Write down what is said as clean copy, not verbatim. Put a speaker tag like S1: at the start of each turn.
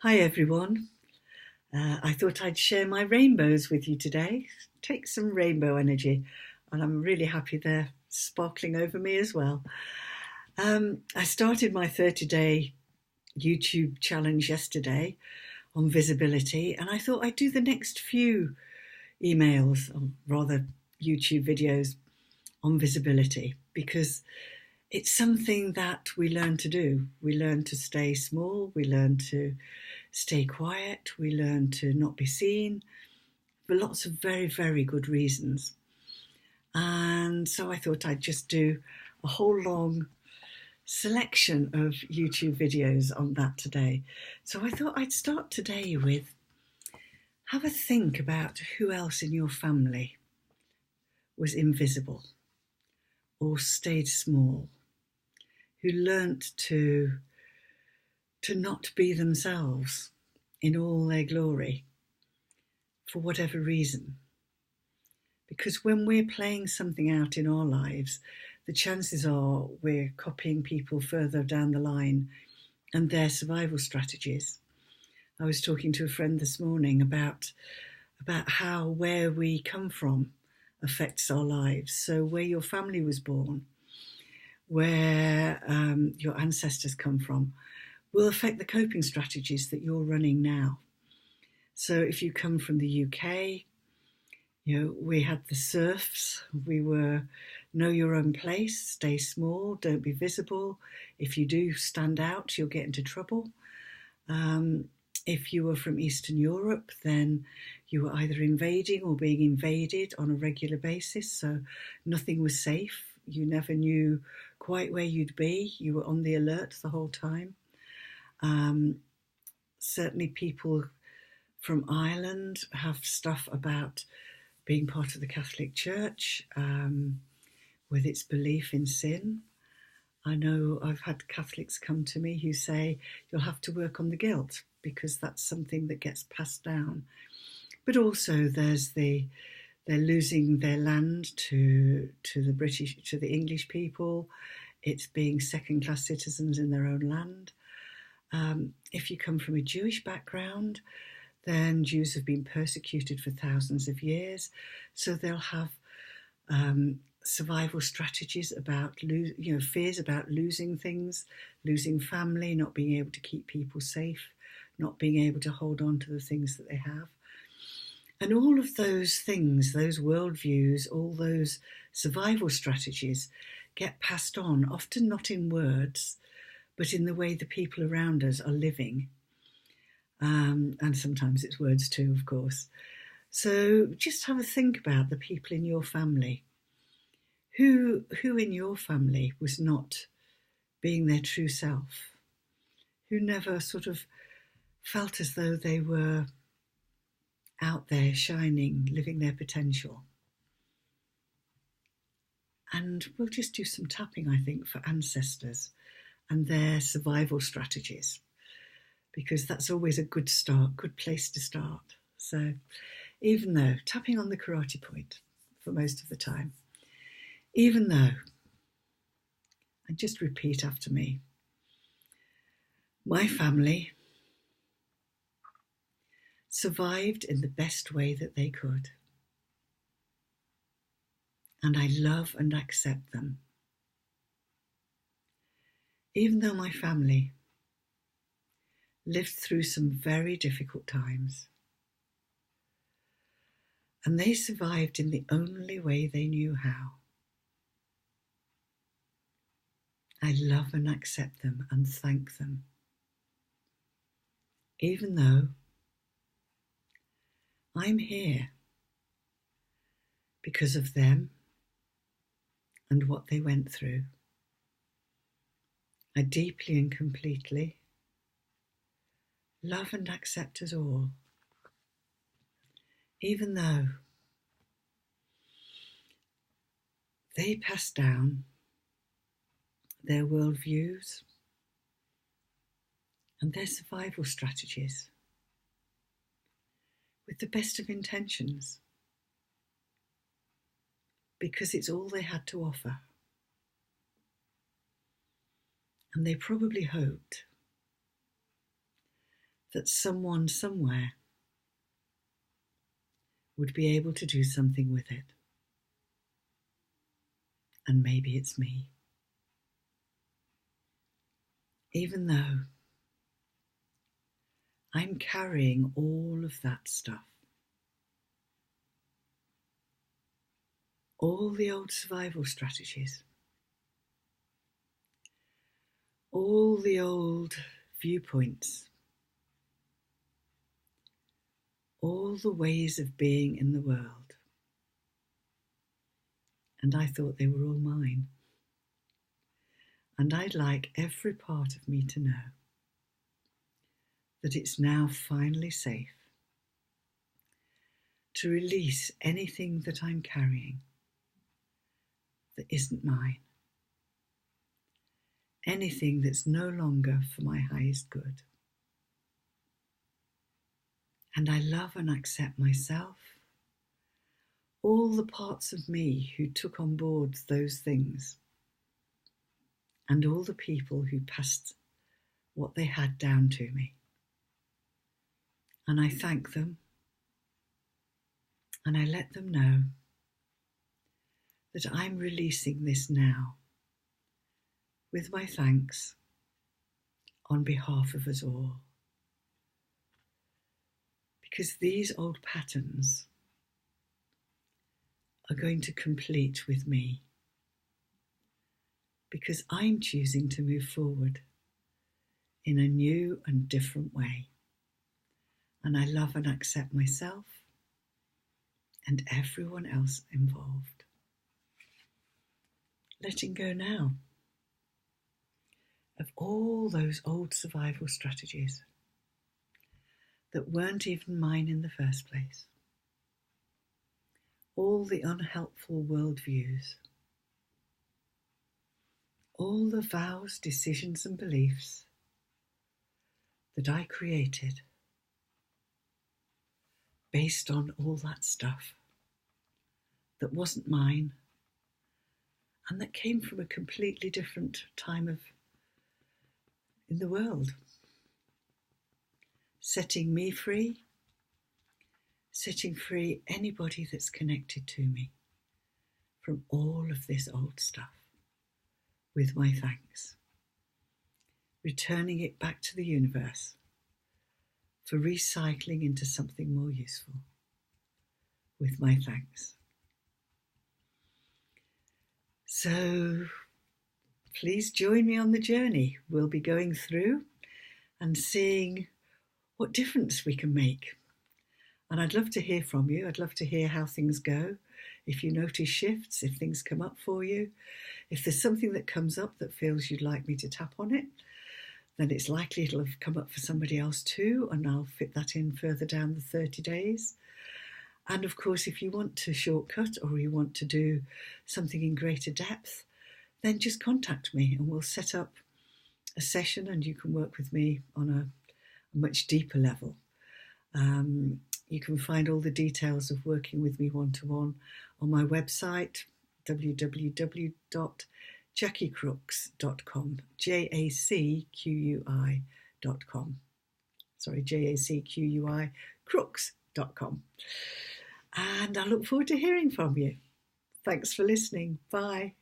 S1: Hi everyone. I thought I'd share my rainbows with you today. Take some rainbow energy, and I'm really happy they're sparkling over me as well. I started my 30-day YouTube challenge yesterday on visibility, and I thought I'd do the next few emails, or rather YouTube videos, on visibility because it's something that we learn to do. We learn to stay small, we learn to stay quiet, we learn to not be seen for lots of very, very good reasons. And so I thought I'd just do a whole long selection of YouTube videos on that today. So I thought I'd start today with have a think about who else in your family was invisible or stayed small, who learnt to not be themselves in all their glory for whatever reason. Because when we're playing something out in our lives, the chances are we're copying people further down the line and their survival strategies. I was talking to a friend this morning about how where we come from affects our lives. So where your family was born, where your ancestors come from, will affect the coping strategies that you're running now. So if you come from the UK, we had the serfs. We were know your own place, stay small, don't be visible. If you do stand out, you'll get into trouble. If you were from Eastern Europe, then you were either invading or being invaded on a regular basis. So nothing was safe. You never knew quite where you'd be. You were on the alert the whole time. Certainly people from Ireland have stuff about being part of the Catholic Church with its belief in sin. I know I've had Catholics come to me who say you'll have to work on the guilt because that's something that gets passed down. But also they're losing their land to the English people. It's being second-class citizens in their own land. If you come from a Jewish background, then Jews have been persecuted for thousands of years. So they'll have survival strategies about, fears about losing things, losing family, not being able to keep people safe, not being able to hold on to the things that they have. And all of those things, those worldviews, all those survival strategies get passed on, often not in words, but in the way the people around us are living. And sometimes it's words too, of course. So just have a think about the people in your family. Who in your family was not being their true self? Who never sort of felt as though they were out there shining, living their potential? And we'll just do some tapping, I think, for ancestors and their survival strategies, because that's always a good start, good place to start. So even though, tapping on the karate point for most of the time, even though, and just repeat after me, my family survived in the best way that they could. And I love and accept them. Even though my family lived through some very difficult times, and they survived in the only way they knew how. I love and accept them and thank them. Even though I'm here because of them and what they went through. I deeply and completely love and accept us all, even though they passed down their worldviews and their survival strategies with the best of intentions, because it's all they had to offer. And they probably hoped that someone somewhere would be able to do something with it. And maybe it's me. Even though I'm carrying all of that stuff, all the old survival strategies, all the old viewpoints, all the ways of being in the world. And I thought they were all mine. And I'd like every part of me to know that it's now finally safe to release anything that I'm carrying that isn't mine, anything that's no longer for my highest good. And I love and accept myself, all the parts of me who took on board those things, and all the people who passed what they had down to me. And I thank them, and I let them know that I'm releasing this now with my thanks on behalf of us all. Because these old patterns are going to complete with me. Because I'm choosing to move forward in a new and different way. And I love and accept myself and everyone else involved. Letting go now of all those old survival strategies that weren't even mine in the first place. All the unhelpful worldviews, all the vows, decisions and beliefs that I created based on all that stuff that wasn't mine and that came from a completely different time in the world. Setting me free, setting free anybody that's connected to me from all of this old stuff with my thanks. Returning it back to the universe for recycling into something more useful with my thanks. So please join me on the journey. We'll be going through and seeing what difference we can make. And I'd love to hear from you. I'd love to hear how things go. If you notice shifts, if things come up for you, if there's something that comes up that feels you'd like me to tap on it, then it's likely it'll have come up for somebody else too, and I'll fit that in further down the 30 days. And of course, if you want to shortcut or you want to do something in greater depth, then just contact me and we'll set up a session and you can work with me on a much deeper level. You can find all the details of working with me one-to-one on my website, www.jacquicrooks.com, JACQUI.com. Sorry, JACQUI, crooks.com. And I look forward to hearing from you. Thanks for listening. Bye.